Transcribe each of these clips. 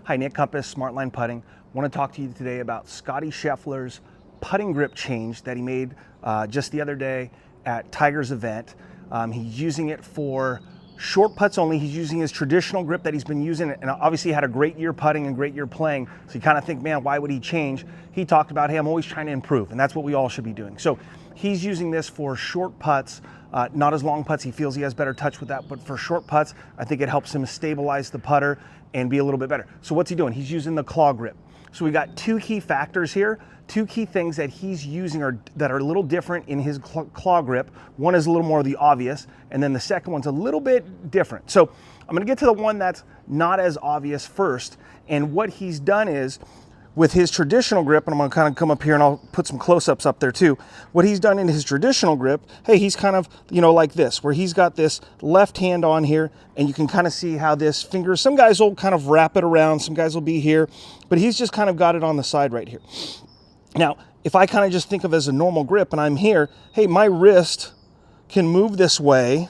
Hi, Nick Compass, Smartline Putting. I want to talk to you today about Scottie Scheffler's putting grip change that he made just the other day at Tiger's event. He's using it for short putts only. He's using his traditional grip that he's been using, and obviously had a great year putting and great year playing. So you kind of think, man, why would he change? He talked about, hey, I'm always trying to improve, and that's what we all should be doing. So he's using this for short putts, not as long putts. He feels he has better touch with that, but for short putts, I think it helps him stabilize the putter and be a little bit better. So what's he doing? He's using the claw grip. So we got two key factors here, two key things that he's using that are a little different in his claw grip. One is a little more of the obvious, and then the second one's a little bit different. So I'm gonna get to the one that's not as obvious first. And what he's done is, with his traditional grip, and I'm gonna kind of come up here and I'll put some close-ups up there too. What he's done in his traditional grip, hey, he's kind of, like this, where he's got this left hand on here, and you can kind of see how this finger, some guys will kind of wrap it around, some guys will be here, but he's just kind of got it on the side right here. Now, if I kind of just think of it as a normal grip and I'm here, hey, my wrist can move this way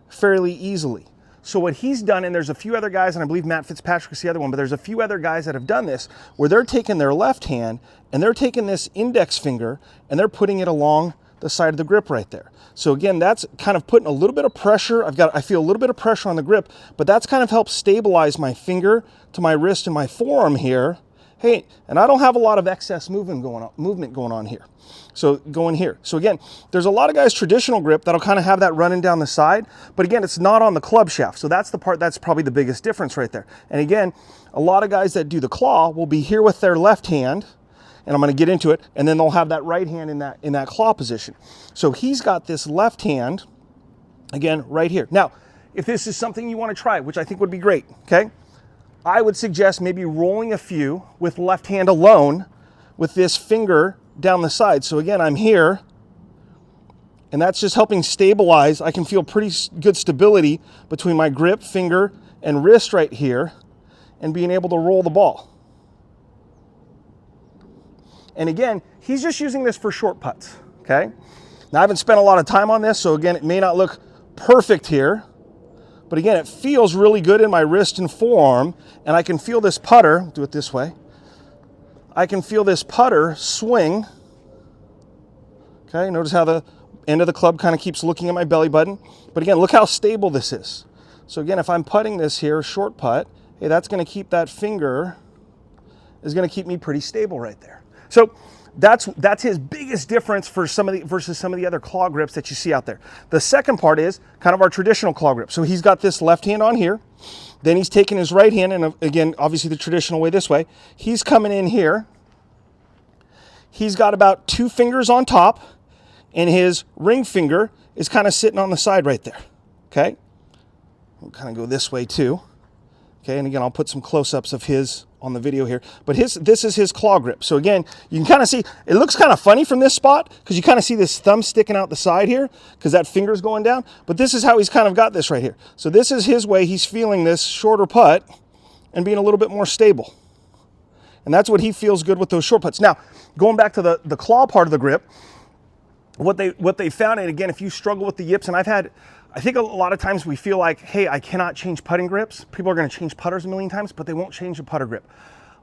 fairly easily. So what he's done, and there's a few other guys, and I believe Matt Fitzpatrick is the other one, but there's a few other guys that have done this, where they're taking their left hand and they're taking this index finger and they're putting it along the side of the grip right there. So again, that's kind of putting a little bit of pressure. I feel a little bit of pressure on the grip, but that's kind of helped stabilize my finger to my wrist and my forearm here. Hey, and I don't have a lot of excess movement going on here. So going here. So again, there's a lot of guys traditional grip that'll kind of have that running down the side, but again, it's not on the club shaft. So that's the part that's probably the biggest difference right there. And again, a lot of guys that do the claw will be here with their left hand, and I'm going to get into it, and then they'll have that right hand in that claw position. So he's got this left hand, again, right here. Now, if this is something you want to try, which I think would be great, okay? I would suggest maybe rolling a few with left hand alone with this finger down the side. So again, I'm here, and that's just helping stabilize. I can feel pretty good stability between my grip, finger, and wrist right here, and being able to roll the ball. And again, he's just using this for short putts, okay? Now, I haven't spent a lot of time on this, so again, it may not look perfect here, but again, it feels really good in my wrist and forearm, and I can feel this putter, do it this way, I can feel this putter swing. Okay, notice how the end of the club kind of keeps looking at my belly button. But again, look how stable this is. So again, if I'm putting this here, short putt, hey, that's going to keep that finger, is going to keep me pretty stable right there. So that's his biggest difference versus some of the other claw grips that you see out there. The second part is kind of our traditional claw grip. So he's got this left hand on here. Then he's taking his right hand, and again, obviously the traditional way this way. He's coming in here. He's got about 2 fingers on top, and his ring finger is kind of sitting on the side right there, okay? We'll kind of go this way too. Okay, and again, I'll put some close-ups of his on the video here. But this is his claw grip. So again, you can kind of see, it looks kind of funny from this spot because you kind of see this thumb sticking out the side here because that finger's going down. But this is how he's kind of got this right here. So this is his way he's feeling this shorter putt and being a little bit more stable. And that's what he feels good with those short putts. Now, going back to the claw part of the grip, what they found, and again, if you struggle with the yips, and I think a lot of times we feel like, hey, I cannot change putting grips. People are going to change putters a million times, but they won't change a putter grip.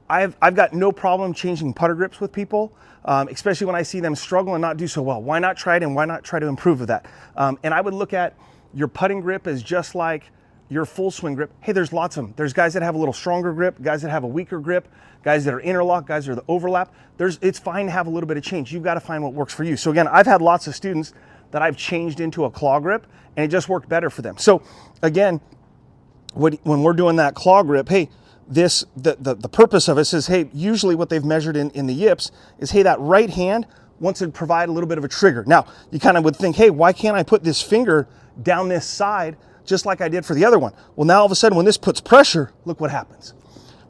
I've got no problem changing putter grips with people, especially when I see them struggle and not do so well. Why not try it, and why not try to improve with that? And I would look at your putting grip as just like your full swing grip. Hey, there's lots of them. There's guys that have a little stronger grip, guys that have a weaker grip, guys that are interlock, guys that are the overlap. It's fine to have a little bit of change. You've got to find what works for you. So again, I've had lots of students that I've changed into a claw grip, and it just worked better for them. So again, when we're doing that claw grip, hey, the purpose of it is, hey, usually what they've measured in the yips is, hey, that right hand wants to provide a little bit of a trigger. Now, you kind of would think, hey, why can't I put this finger down this side just like I did for the other one? Well, now all of a sudden when this puts pressure, look what happens.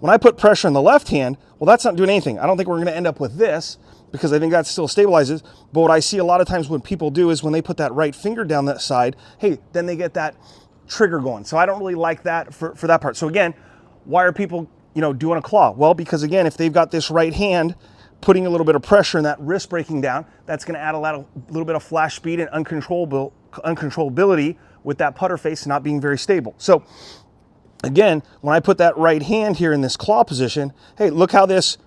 When I put pressure on the left hand, well, that's not doing anything. I don't think we're going to end up with this because I think that still stabilizes. But what I see a lot of times when people do is when they put that right finger down that side, hey, then they get that trigger going. So I don't really like that for that part. So again, why are people, doing a claw? Well, because again, if they've got this right hand putting a little bit of pressure and that wrist breaking down, that's going to add a little bit of flash speed and uncontrollability with that putter face not being very stable. So Again, when I put that right hand here in this claw position, hey, look how this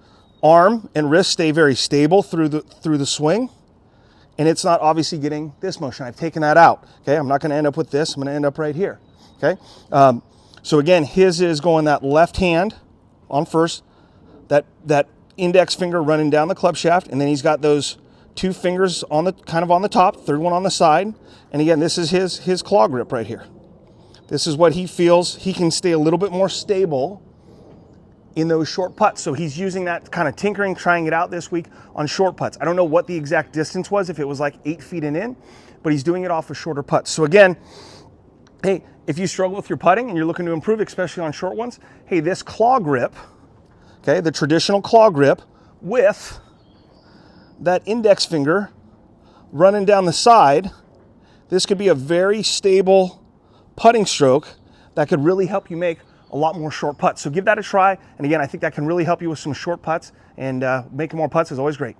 arm and wrist stay very stable through the swing. And it's not obviously getting this motion. I've taken that out. Okay, I'm not going to end up with this. I'm going to end up right here. Okay, so again, his is going that left hand on first, that index finger running down the club shaft, and then he's got those two fingers on the kind of on the top, third one on the side. And again, this is his claw grip right here. This is what he feels he can stay a little bit more stable in those short putts. So he's using that kind of tinkering, trying it out this week on short putts. I don't know what the exact distance was, if it was like 8 feet and in, but he's doing it off of shorter putts. So again, hey, if you struggle with your putting and you're looking to improve, especially on short ones, hey, this claw grip, okay, the traditional claw grip with that index finger running down the side, this could be a very stable putting stroke that could really help you make a lot more short putts. So give that a try. And again, I think that can really help you with some short putts, and making more putts is always great.